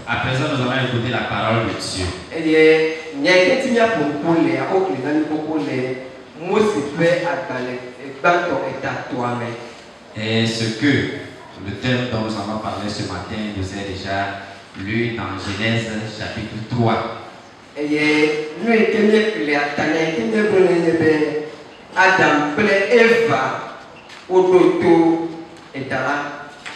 À présent, nous allons écouter la parole de Dieu. Et ce que le thème dont nous allons parler ce matin nous est déjà lu dans Genèse chapitre 3.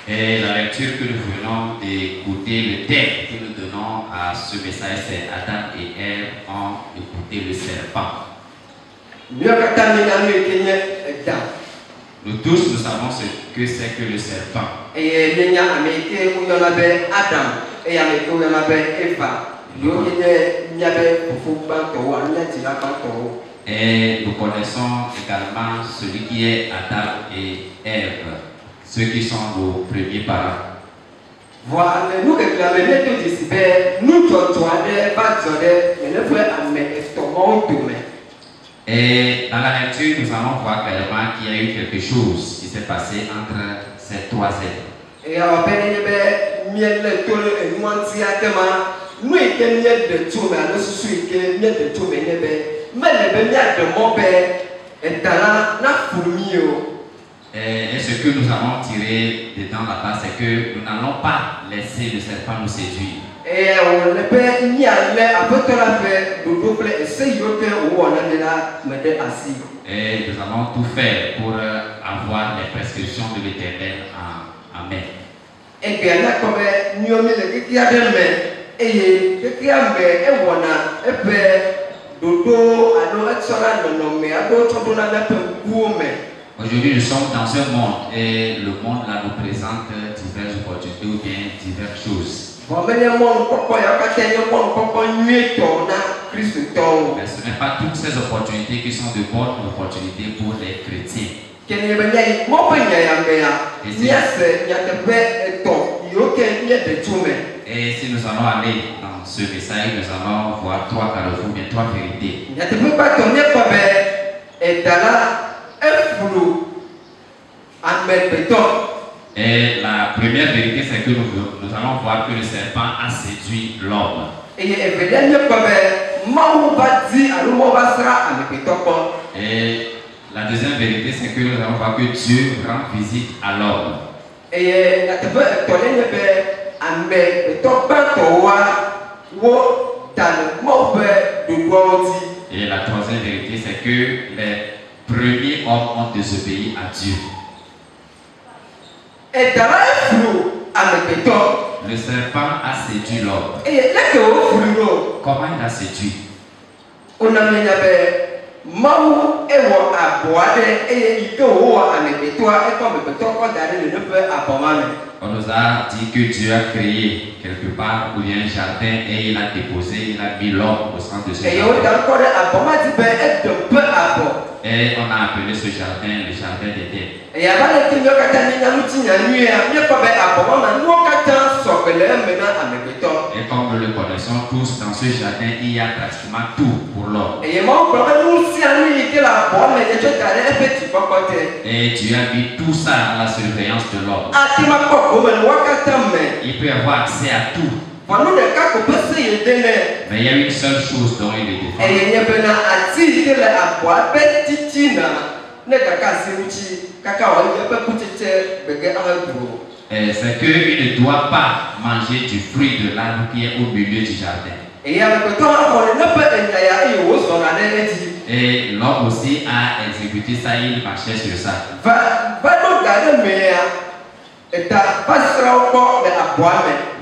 Et la lecture que nous venons d'écouter, le thème que nous donnons à ce message, c'est Adam et Ève ont écouté le serpent. Nous tous, nous savons ce que c'est que le serpent. Et nous connaissons également celui qui est Adam et Ève, ceux qui sont nos premiers parents. Voilà, nous réclamons tout ici, nous et dans la lecture, nous allons voir clairement qu'il y a eu quelque chose qui s'est passé entre ces trois êtres. Et ce que nous avons tiré dedans là-bas, c'est que nous n'allons pas laisser le serpent nous séduire. Et nous allons tout faire pour avoir les prescriptions de l'Éternel. Amen. Aujourd'hui, nous sommes dans un monde et le monde là nous présente diverses opportunités ou bien diverses choses. Mais ce n'est pas toutes ces opportunités qui sont de bonnes opportunités pour les chrétiens. Et si nous allons aller dans ce message, nous allons voir trois carrefours, bien trois vérités. Et la première vérité, c'est que nous allons voir que le serpent a séduit l'homme. Et la deuxième vérité, c'est que nous allons voir que Dieu rend visite à l'homme. Et la troisième vérité, c'est que les premiers hommes ont désobéi à Dieu. Le serpent a séduit l'homme. Comment il a séduit? On nous a dit que Dieu a créé quelque part où il y a un jardin et il a déposé, il a mis l'homme au centre de ce jardin. Et on a appelé ce jardin le jardin d'Éden. Et comme nous le connaissons tous, dans ce jardin, il y a pratiquement tout pour l'homme. Et Dieu a mis tout ça à la surveillance de l'homme. Il peut avoir accès à tout. Mais il y a une seule chose dont il est défendu. C'est qu'il ne doit pas manger du fruit de l'arbre qui est au milieu du jardin. Et l'homme aussi a exécuté ça, il marchait sur ça.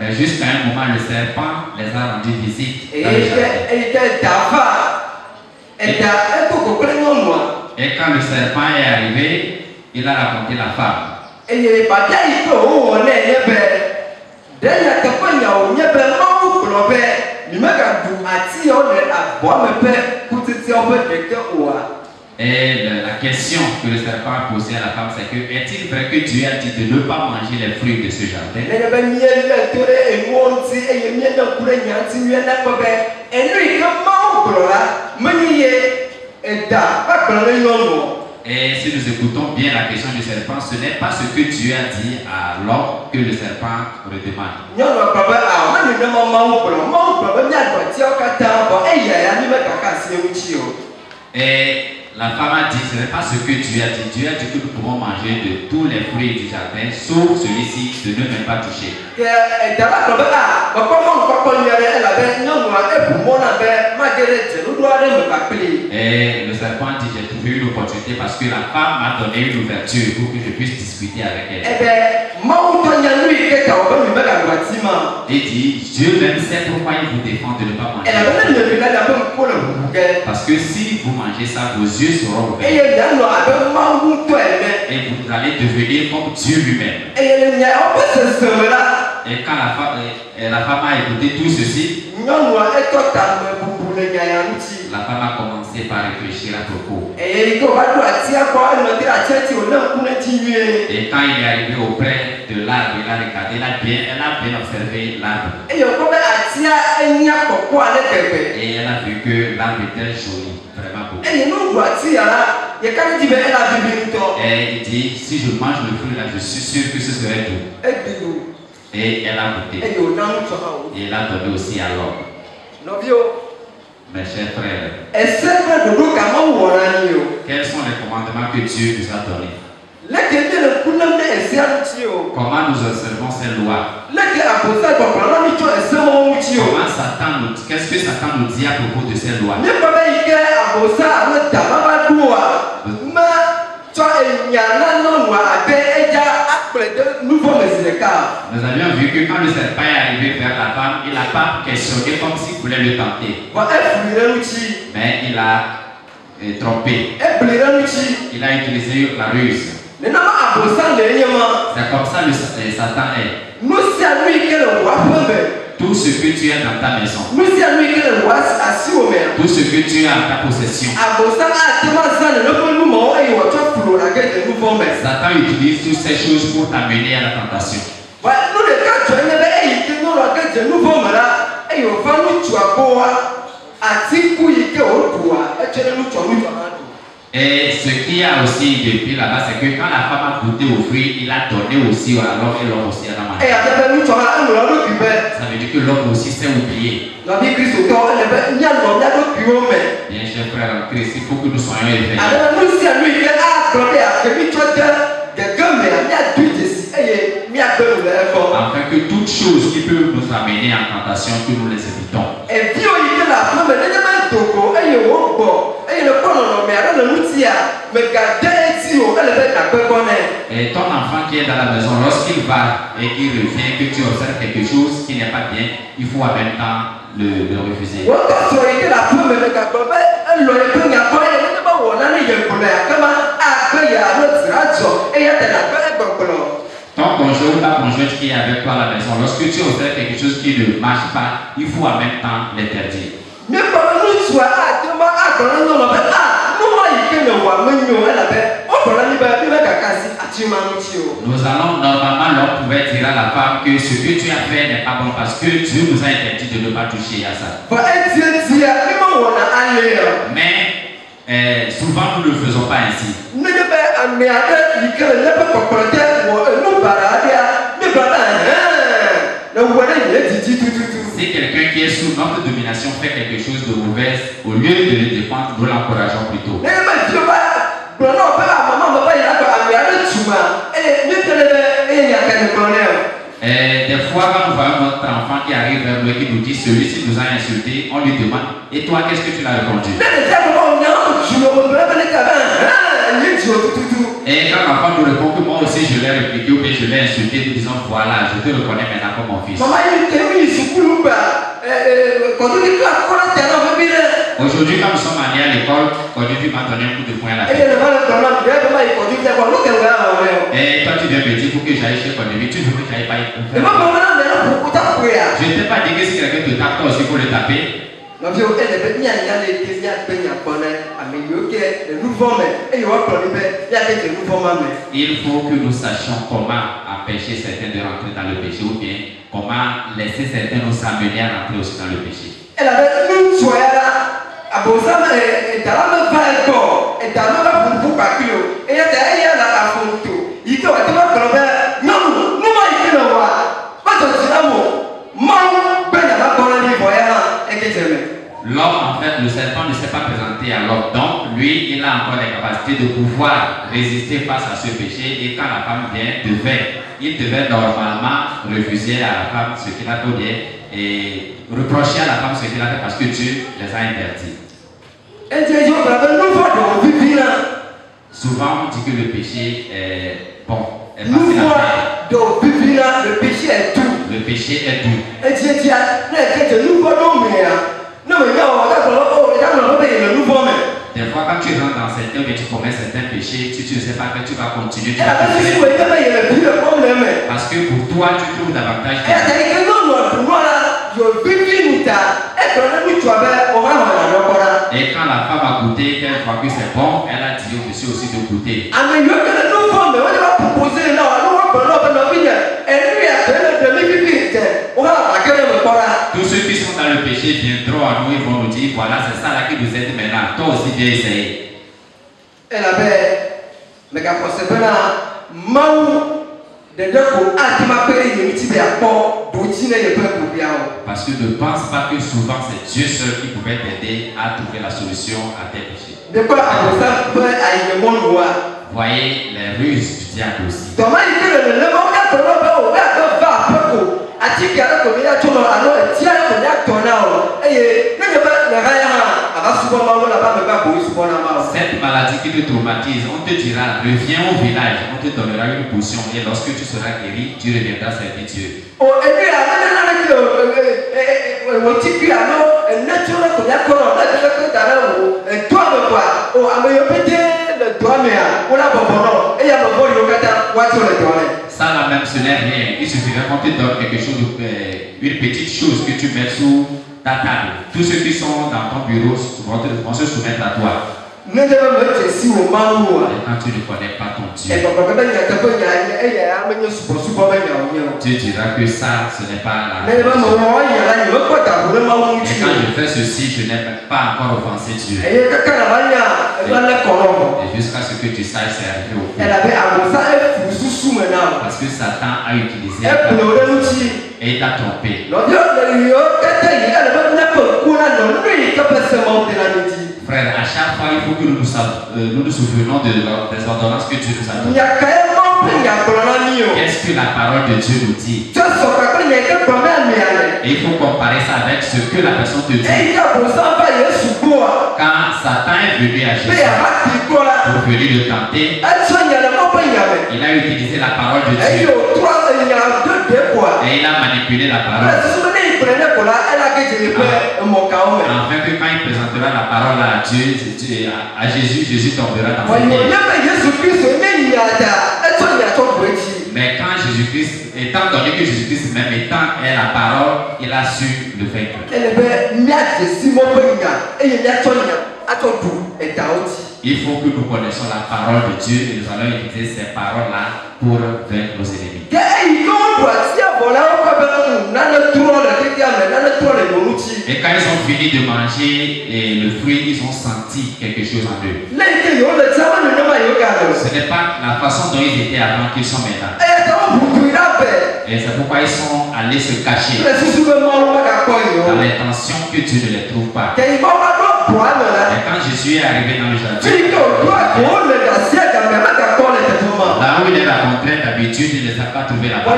Mais jusqu'à un moment, le serpent les a rendu visite dans le jardin. Et quand le serpent est arrivé, il a raconté la femme. Et la question que le serpent a posée à la femme, c'est que est-il vrai que Dieu a dit de ne pas manger les fruits de ce jardin? Et si nous écoutons bien la question du serpent, ce n'est pas ce que Dieu a dit à l'homme que le serpent redemande. Et la femme a dit, ce n'est pas ce que Dieu a dit. Dieu a dit que nous pouvons manger de tous les fruits du jardin, sauf celui-ci, de ne même pas toucher. Et le serpent dit, j'ai trouvé une opportunité parce que la femme m'a donné une ouverture pour que je puisse discuter avec elle. Et dit, Dieu même sait pourquoi il vous défend de ne pas manger. Parce que si vous mangez ça, vos yeux seront ouverts. Et vous allez devenir comme Dieu lui-même. Et quand la femme a écouté tout ceci, la femme a commencé par réfléchir à propos. Et quand il est arrivé auprès de l'arbre, il a regardé, elle a bien observé l'arbre. Et elle a vu que l'arbre était joli, vraiment beau. Et il dit, si je mange le fruit là, je suis sûr que ce serait doux. Et elle a goûté. Et elle a donné aussi à l'homme. Mes chers frères, quels sont les commandements que Dieu nous a donnés? Comment nous observons ces lois? Comment Satan nous dit? Qu'est-ce que Satan nous dit à propos de ces lois? Nous avions vu que quand le serpent est arrivé vers la femme, il n'a pas questionné comme s'il voulait le tenter. Mais il a trompé. Il a utilisé la ruse. C'est comme ça que Satan est. Tout ce que tu as dans ta maison, tout ce que tu as en ta possession, Satan utilise toutes ces choses pour t'amener à la tentation. Et ce qu'il y a aussi depuis là-bas, c'est que quand la femme a goûté au fruit, il a donné aussi à l'homme et l'homme aussi a mangé. Ça veut dire que l'homme aussi s'est oublié. Bien, chers frères en Christ, il faut que nous soyons éveillés. Afin que toutes choses qui peuvent nous amener en tentation, que nous les évitons. Et ton enfant qui est dans la maison, lorsqu'il va et qu'il revient, que tu observes quelque chose qui n'est pas bien, il faut en même temps le refuser. Ton conjoint ou ta conjointe qui est avec toi à la maison, lorsque tu observes quelque chose qui ne marche pas, il faut en même temps l'interdire. Nous allons normalement leur pouvoir dire à la femme que ce que tu as fait n'est pas bon parce que Dieu nous a interdit de ne pas toucher à ça. Mais souvent nous ne le faisons pas ainsi. Si quelqu'un qui est sous notre domination fait quelque chose de mauvais, au lieu de le défendre, nous l'encourageons plutôt. Des fois, quand nous voyons notre enfant qui arrive vers nous et qui nous dit celui-ci nous a insulté, on lui demande et toi, qu'est-ce que tu l'as répondu? Et quand l'enfant nous répond que moi aussi je l'ai répliqué ou bien je l'ai insulté, nous disons voilà, je te reconnais maintenant comme mon fils. Aujourd'hui, quand nous sommes allés à l'école, Conduit m'a donné un coup de poing à la tête. Et toi, tu viens me dire qu'il faut que j'aille chez Conduit. Tu veux que j'aille pas y faire. Je ne t'ai pas dit que si quelqu'un te tape, toi aussi, il faut le taper. Il faut que nous sachions comment empêcher certains de rentrer dans le péché ou bien comment laisser certains nous amener à rentrer aussi dans le péché. L'homme, en fait, le serpent ne s'est pas présenté à l'homme. Donc, lui, il a encore les capacités de pouvoir résister face à ce péché. Et quand la femme vient, il devait normalement refuser à la femme ce qu'il a fait et reprocher à la femme ce qu'il a fait parce que Dieu les a interdits. Souvent, on dit que le péché est bon. Le péché est doux. Le péché est doux. Des fois, quand tu rentres dans certains mais tu commets certains péchés, tu ne sais pas que tu vas continuer. Parce que pour toi, tu trouves davantage. Et quand la femme a goûté, qu'elle voit que c'est bon, elle a dit au monsieur aussi de goûter. Tous ceux qui sont dans le péché viendront à nous et vont nous dire, voilà, c'est ça là qui vous aide maintenant. Toi aussi, viens essayer. Elle avait, mais quand on se fait là, parce que ne pense pas que souvent c'est Dieu seul qui pouvait t'aider à trouver la solution à tes péchés. Voyez les ruses du diable aussi. Cette maladie qui te traumatise, on te dira, reviens au village, on te donnera une potion et lorsque tu seras guéri, tu reviendras servir Dieu. Ça là même ce n'est rien, il suffirait qu'on te donne quelque chose, une petite chose que tu mets sous ta table. Tous ceux qui sont dans ton bureau vont se soumettre à toi. Et quand tu ne connais pas ton Dieu, tu diras que ça, ce n'est pas la. Et quand je fais ceci, je n'ai pas encore offensé Dieu. Et jusqu'à ce que tu saches, c'est arrivé au bout. Parce que Satan a utilisé et il t'a trompé. Frère, à chaque fois, il faut que nous nous souvenons des ordonnances que Dieu nous a données. Qu'est-ce que la parole de Dieu nous dit? Et il faut comparer ça avec ce que la personne te dit. Quand Satan est venu à Jésus pour venir le tenter, il a utilisé la parole de Dieu. Et il a manipulé la parole. Afin que quand il présentera la parole à Dieu, à Jésus, Jésus tombera dans ses pieds. Mais quand Jésus-Christ, étant donné que Jésus-Christ même étant est la parole, il a su le vaincre. Il faut que nous connaissions la parole de Dieu et nous allons utiliser ces paroles-là pour vaincre nos ennemis. Et quand ils ont fini de manger le fruit, ils ont senti quelque chose en eux. Ce n'est pas la façon dont ils étaient avant qu'ils sont maintenant. Et c'est pourquoi ils sont allés se cacher dans l'intention que Dieu ne les trouve pas. Et quand Jésus est arrivé dans le jardin, là où il est rencontré d'habitude, il ne les a pas trouvés là-bas.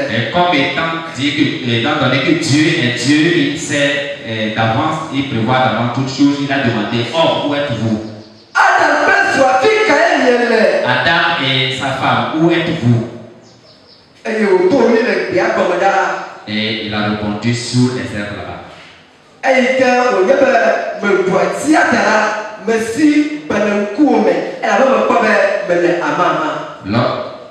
Et comme étant donné que Dieu est Dieu, il sait d'avance, il prévoit d'avant toute chose, il a demandé, oh, où êtes-vous? Adam et sa femme, où êtes-vous? Et il a répondu sur les herbes là-bas.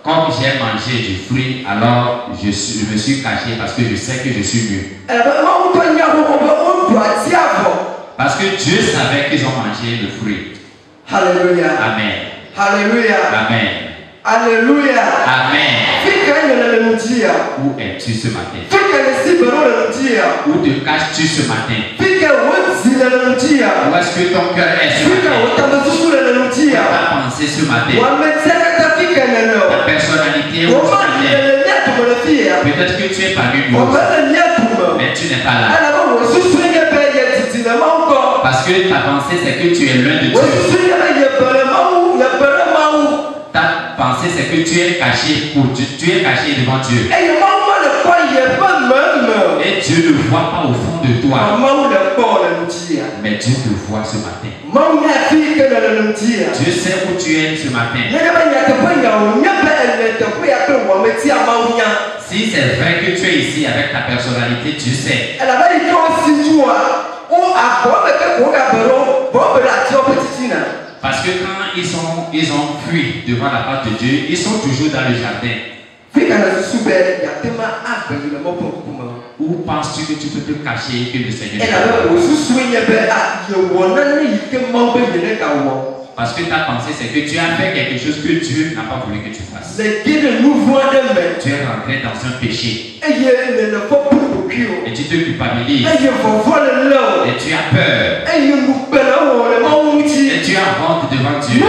Comme j'ai mangé du fruit, alors je me suis caché parce que je sais que je suis nu. Parce que Dieu savait qu'ils ont mangé le fruit. Alléluia. Amen. Alléluia. Amen. Alléluia. Amen. Où es-tu ce matin? Où te caches-tu ce matin? Où est-ce que ton cœur est ce matin? Ta pensée ce matin? Ta personnalité où tu es? Peut-être que tu es parmi nous, mais tu n'es pas là. Parce que ta pensée c'est que tu es loin de Dieu. Ta pensée c'est que tu es caché pour Dieu. Tu es caché devant Dieu. Et Dieu ne voit pas au fond de toi. Mais Dieu te voit ce matin. Dieu sait où tu es ce matin. Si c'est vrai que tu es ici avec ta personnalité, Dieu sait. Parce que quand ils ont fui devant la face de Dieu, ils sont toujours dans le jardin. Où penses-tu que tu peux te cacher que le Seigneur est là? Parce que ta pensée c'est que tu as fait quelque chose que Dieu n'a pas voulu que tu fasses. Tu es rentré dans un péché. Et tu te culpabilises. Et tu as peur. Et tu as honte devant Dieu.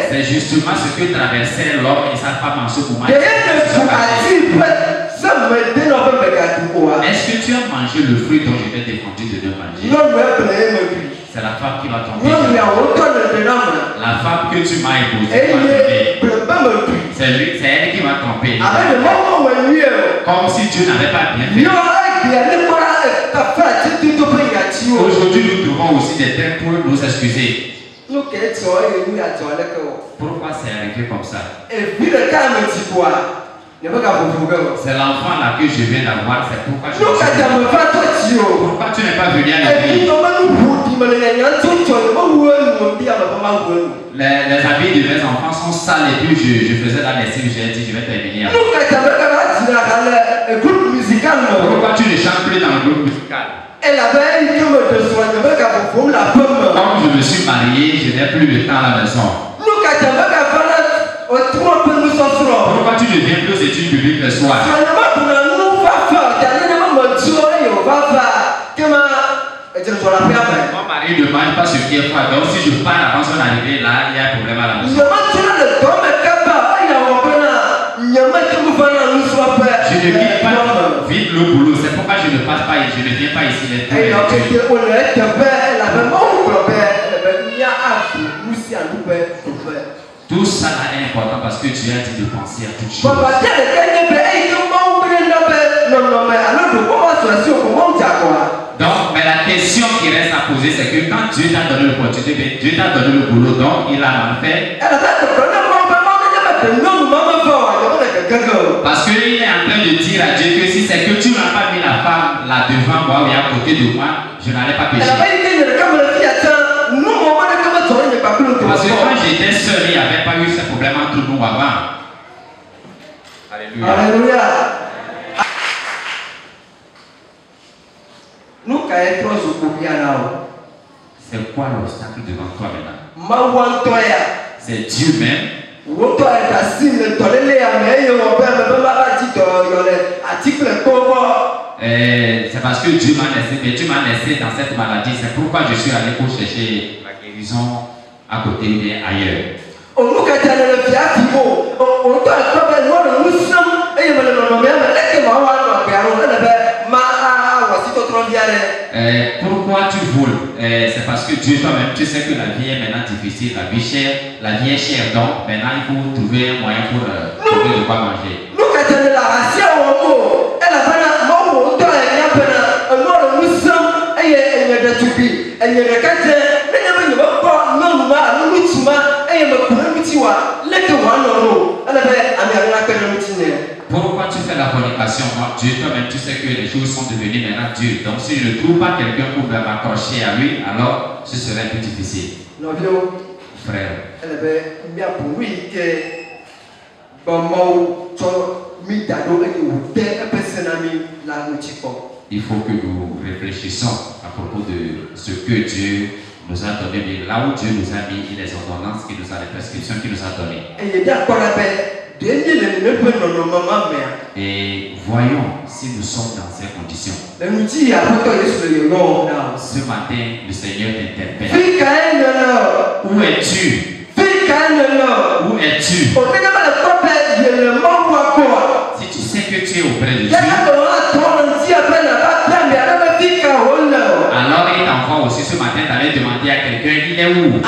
C'est justement ce que traversait l'homme et sa femme en ce moment. Est-ce que tu as mangé le fruit dont je t'ai défendu de ne manger? C'est la femme qui va tomber. La femme que tu m'as épousée. C'est elle qui va tomber. Comme si Dieu n'avait pas bien fait. Aujourd'hui, nous trouvons aussi des termes pour nous excuser. Pourquoi c'est arrivé comme ça? C'est l'enfant là que je viens d'avoir, c'est pourquoi je me suis... Pourquoi tu n'es pas venu à l'église? Les habits de mes enfants sont sales et puis je faisais la lessive, j'ai dit je vais terminer. Pourquoi tu ne chantes plus dans le groupe musical? Quand je me suis marié, je n'ai plus le temps à la maison. Pourquoi tu ne viens plus aux études publiques le soir? Mon mari ne mange pas ce qui est froid, donc si je pars avant son arrivée, là, il y a un problème à la maison. Je ne quitte pas vite le boulot, c'est pourquoi je ne passe pas, je ne viens pas ici les tout ça est important parce que Dieu a dit de penser à toutes choses. Donc, mais la question qui reste à poser, c'est que quand Dieu t'a donné l'opportunité, Dieu t'a donné le boulot, donc il a mal fait. Parce qu'il est en train de dire à Dieu que si c'est que tu n'as pas mis la femme là devant moi ou à côté de moi, je n'allais pas pécher. Parce que quand j'étais seul, il n'y avait pas eu ce problème entre nous avant. Alléluia. Alléluia. C'est quoi l'obstacle devant toi maintenant? C'est Dieu même. C'est parce que Dieu m'a laissé, mais Dieu m'a laissé dans cette maladie. C'est pourquoi je suis allé pour chercher la guérison à côté ou bien ailleurs. Pourquoi tu voles? C'est parce que Dieu toi-même, tu sais que la vie est maintenant difficile, la vie est chère, donc maintenant il faut trouver un moyen pour trouver de quoi manger. Pourquoi tu fais la fornication? Dieu toi-même, tu sais que les choses sont devenues maintenant dures. Donc si je ne trouve pas quelqu'un pour m'accrocher à lui, alors ce serait plus difficile. Frère. Il faut que nous réfléchissions à propos de ce que Dieu nous a donné, mais là où Dieu nous a mis les ordonnances, qui nous a les prescriptions qu'il nous a données. Et voyons si nous sommes dans ces conditions. Ce matin, le Seigneur t'interpelle. Où es-tu? Où es-tu? Si tu sais que tu es auprès de Dieu, alors il t'envoie aussi ce matin d'aller demander à quelqu'un, il est où?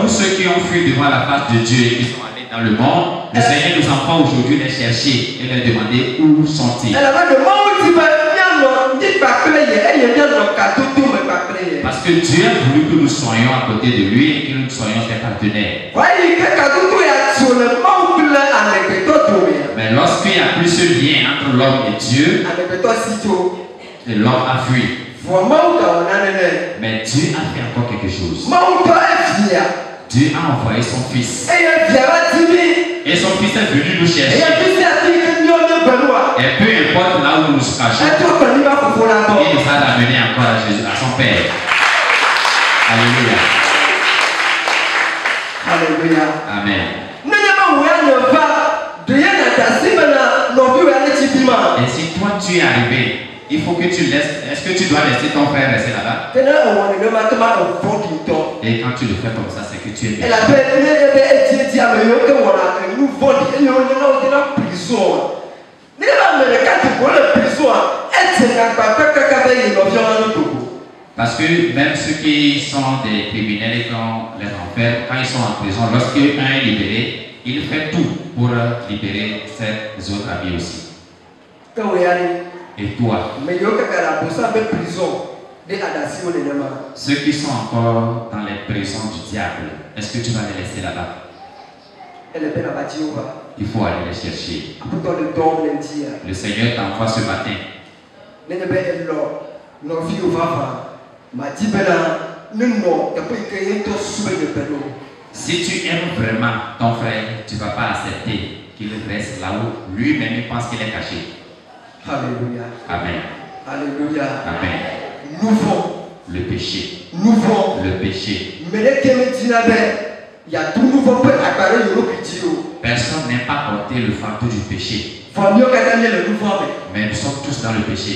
Tous ceux qui ont fui devant la face de Dieu et qui sont allés dans le monde, le Seigneur nous envoie aujourd'hui les chercher et leur demander où sont-ils. Parce que Dieu a voulu que nous soyons à côté de lui et que nous soyons ses partenaires. Mais lorsqu'il n'y a plus ce lien entre l'homme et Dieu, l'homme a fui. Mais Dieu a fait encore quelque chose. Dieu a envoyé son fils. Et son fils est venu nous chercher. Et peu importe là où nous nous cachons, il nous a ramenés encore à Jésus, à son Père. Alléluia. Alléluia. Amen. Et si toi tu es arrivé, il faut que tu laisses. Est-ce que tu dois laisser ton frère rester là-bas? Et quand tu le fais comme ça, c'est que tu es méchant. Parce que même ceux qui sont des criminels et qu'on les enferme, quand ils sont en prison, lorsqu'un est libéré, il fait tout pour libérer ses autres amis aussi. Et toi, ceux qui sont encore dans les prisons du diable, est-ce que tu vas les laisser là-bas? Il faut aller les chercher. Le Seigneur t'envoie ce matin. Si tu aimes vraiment ton frère, tu ne vas pas accepter qu'il reste là où lui-même il pense qu'il est caché. Alléluia. Amen. Alléluia. Amen. Nous vont. Le péché. Nous vont. Le péché. Personne n'aime pas porter le fardeau du péché. Mais nous sommes tous dans le péché.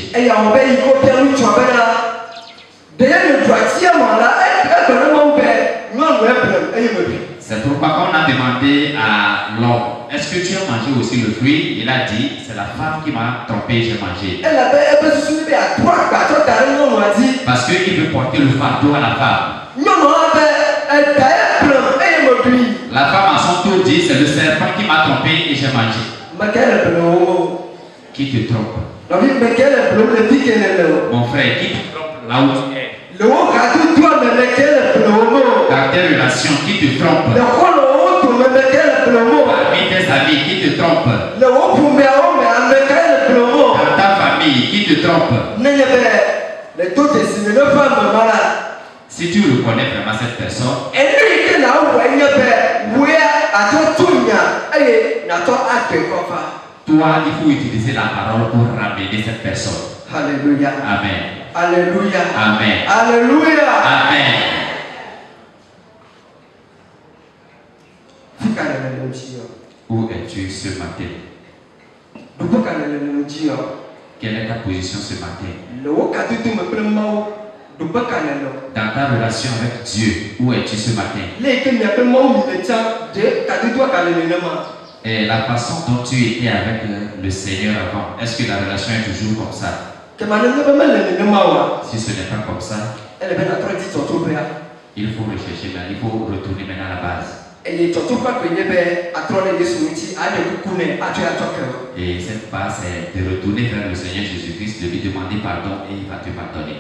C'est pourquoi quand on a demandé à l'homme, est-ce que tu as mangé aussi le fruit? Il a dit, c'est la femme qui m'a trompé, j'ai mangé. Parce qu'il veut porter le fardeau à la femme. La femme à son tour dit, c'est le serpent qui m'a trompé et j'ai mangé. Qui te trompe? Mon frère, qui te trompe là où tu es? Dans tes relations, qui te trompe? Parmi tes amis, qui te trompe? Dans ta famille, qui te trompe? Si tu reconnais vraiment cette personne, toi, il faut utiliser la parole pour ramener cette personne. Alléluia. Amen. Alléluia. Amen. Alléluia. Amen. Où es-tu ce matin? Quelle est ta position ce matin? Dans ta relation avec Dieu, où es-tu ce matin? Et la façon dont tu étais avec le Seigneur avant, est-ce que la relation est toujours comme ça? Si ce n'est pas comme ça, il faut rechercher, mais il faut retourner maintenant à la base. Et cette base, c'est de retourner vers le Seigneur Jésus-Christ, de lui demander pardon et il va te pardonner.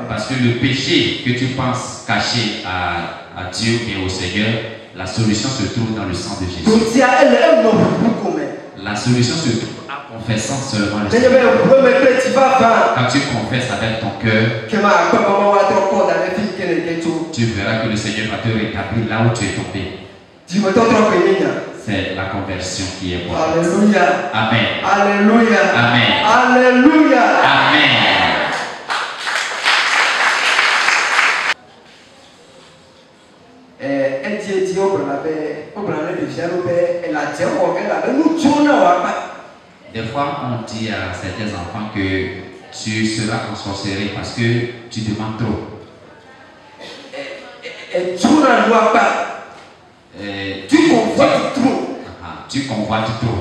Parce que le péché que tu penses caché à Dieu et au Seigneur, la solution se trouve dans le sang de Jésus. La solution se trouve en confessant seulement le Seigneur. Quand tu confesses avec ton cœur, tu verras que le Seigneur va te rétablir là où tu es tombé. C'est la conversion qui est bonne. Alléluia. Amen. Alléluia. Amen. Alléluia. Amen. Des fois, on dit à certains enfants que tu seras ensorcelé parce que tu demandes trop. Tu convoites trop. Tu convoites trop.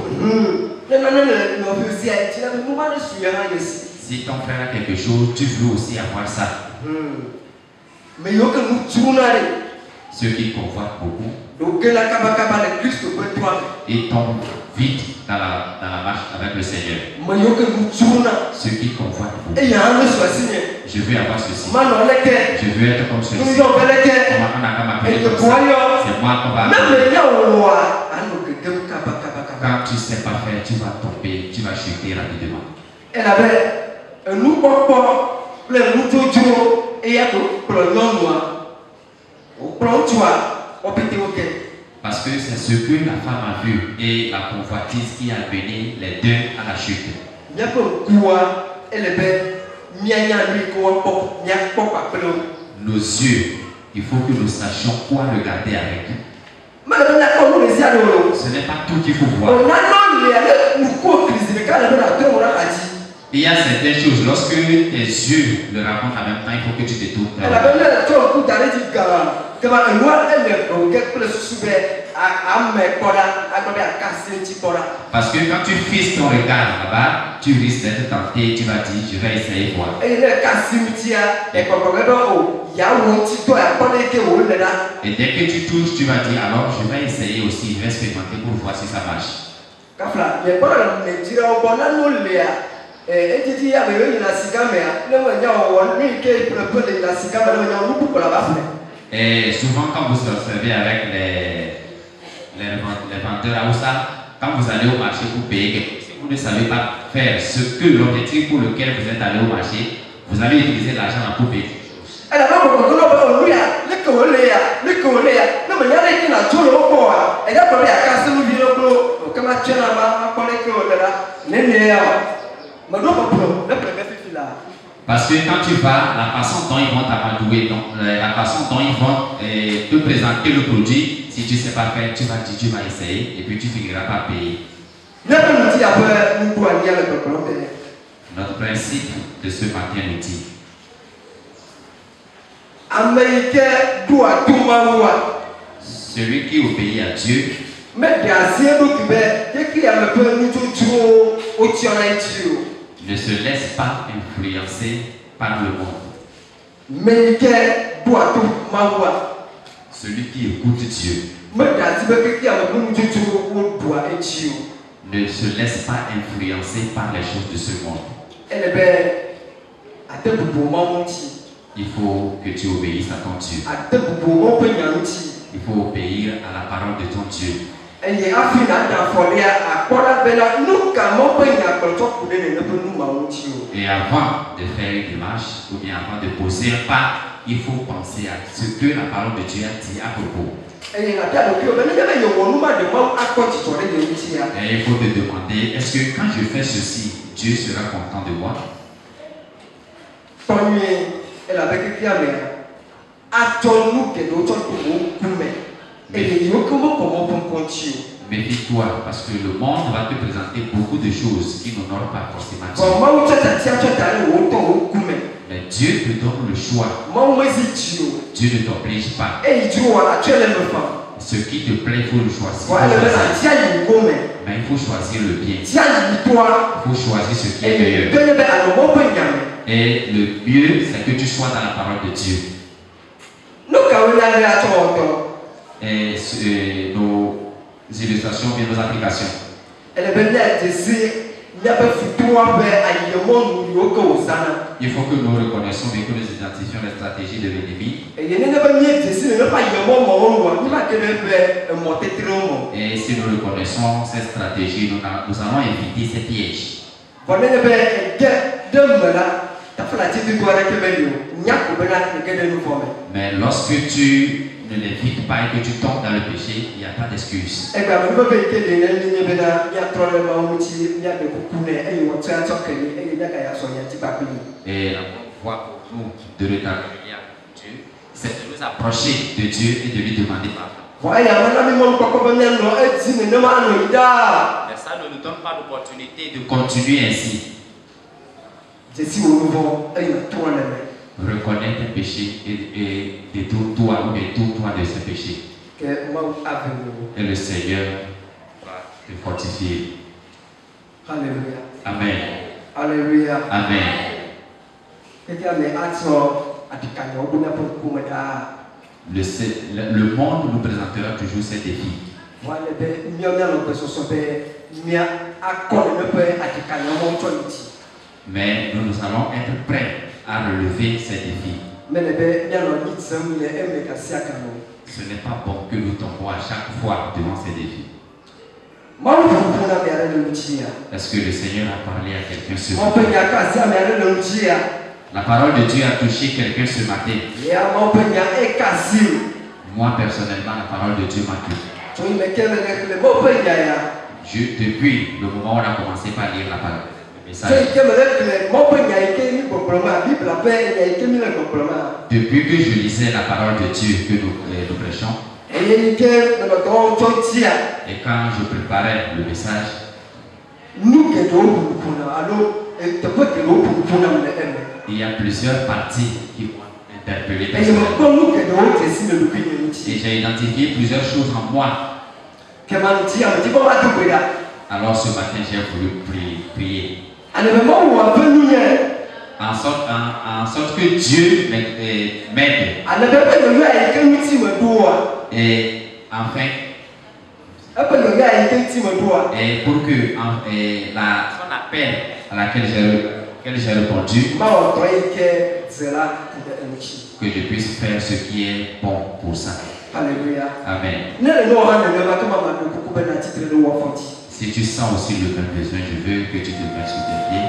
Si ton frère a quelque chose, tu veux aussi avoir ça. Mais il y a que nous tournons. Ceux qui convoitent beaucoup, ils tombent vite dans la marche avec le Seigneur. Ceux qui convoitent beaucoup, je veux avoir ceci, je veux être comme ceci, on a qu'à m'appeler comme ça, c'est moi qu'on va appeler. Quand tu ne sais pas faire, tu vas tomber, tu vas chuter rapidement. Parce que c'est ce que la femme a vu et la convoitise qui a mené les deux à la chute. Nos yeux, il faut que nous sachions quoi regarder avec. Ce n'est pas tout qu'il faut voir. Il y a certaines choses, lorsque tes yeux le racontent en même temps, il faut que tu te tournes. Parce que quand tu fixes ton regard là-bas, tu risques d'être tenté, tu vas dire, je vais essayer voir. Et dès que tu touches, tu vas dire, alors je vais essayer aussi, je vais expérimenter pour voir si ça marche. Et souvent quand vous observez avec les vendeurs à Oussa, quand vous allez au marché pour payer, si vous ne savez pas faire ce que l'objectif pour lequel vous êtes allé au marché, vous allez utiliser l'argent pour payer. Parce que quand tu vas, la façon dont ils vont t'amadouer, la façon dont ils vont te présenter le produit, si tu ne sais pas faire, tu vas dire, tu vas essayer et puis tu finiras par payer. Notre principe de ce matin nous dit, celui qui obéit à Dieu ne se laisse pas influencer par le monde. Celui qui écoute Dieu ne se laisse pas influencer par les choses de ce monde. Il faut que tu obéisses à ton Dieu. Il faut obéir à la parole de ton Dieu. Et avant de faire une démarche ou bien avant de poser un pas, il faut penser à ce que la parole de Dieu a dit à propos. Et il faut te demander, est-ce que quand je fais ceci, Dieu sera content de moi? Méfie-toi parce que le monde va te présenter beaucoup de choses qui n'honorent pas forcément Dieu. Mais Dieu te donne le choix. Dieu ne t'oblige pas. Ce qui te plaît, il faut le choisir. Mais il faut choisir le bien. Il faut choisir ce qui est meilleur. Et le mieux, c'est que tu sois dans la parole de Dieu. Et nos illustrations, bien nos applications. Il faut que nous reconnaissions et que nous identifions les stratégies de l'ennemi. Et si nous reconnaissons ces stratégies, nous allons éviter ces pièges. Mais lorsque tu ne l'évites pas et que tu tombes dans le péché, il n'y a pas d'excuse. Et la bonne voie pour nous de rétablir Dieu, c'est de nous approcher de Dieu et de lui demander pardon. Mais ça ne nous donne pas l'opportunité de continuer ainsi. Reconnais tes péchés et détourne-toi ou détourne-toi de ces péchés. Et le Seigneur va te fortifier. Alléluia. Amen. Alléluia. Amen. Le monde nous présentera toujours ces défis. Mais nous allons être prêts à relever ces défis. Ce n'est pas bon que nous tombons à chaque fois devant ces défis. Est-ce que le Seigneur a parlé à quelqu'un ce matin? La parole de Dieu a touché quelqu'un ce matin. Moi personnellement, la parole de Dieu m'a touché. Depuis le moment où on a commencé par lire la parole, le message, depuis que je lisais la parole de Dieu que nous prêchons, et quand je préparais le message, il y a plusieurs parties qui m'ont interpellé personnellement. Et j'ai identifié plusieurs choses en moi. Alors ce matin, j'ai voulu prier. En sorte que Dieu m'aide. Et enfin, et pour que son appel à laquelle j'ai répondu, que je puisse faire ce qui est bon pour ça. Alléluia. Amen. Si tu sens aussi le même besoin, je veux que tu te mettes sur tes pieds.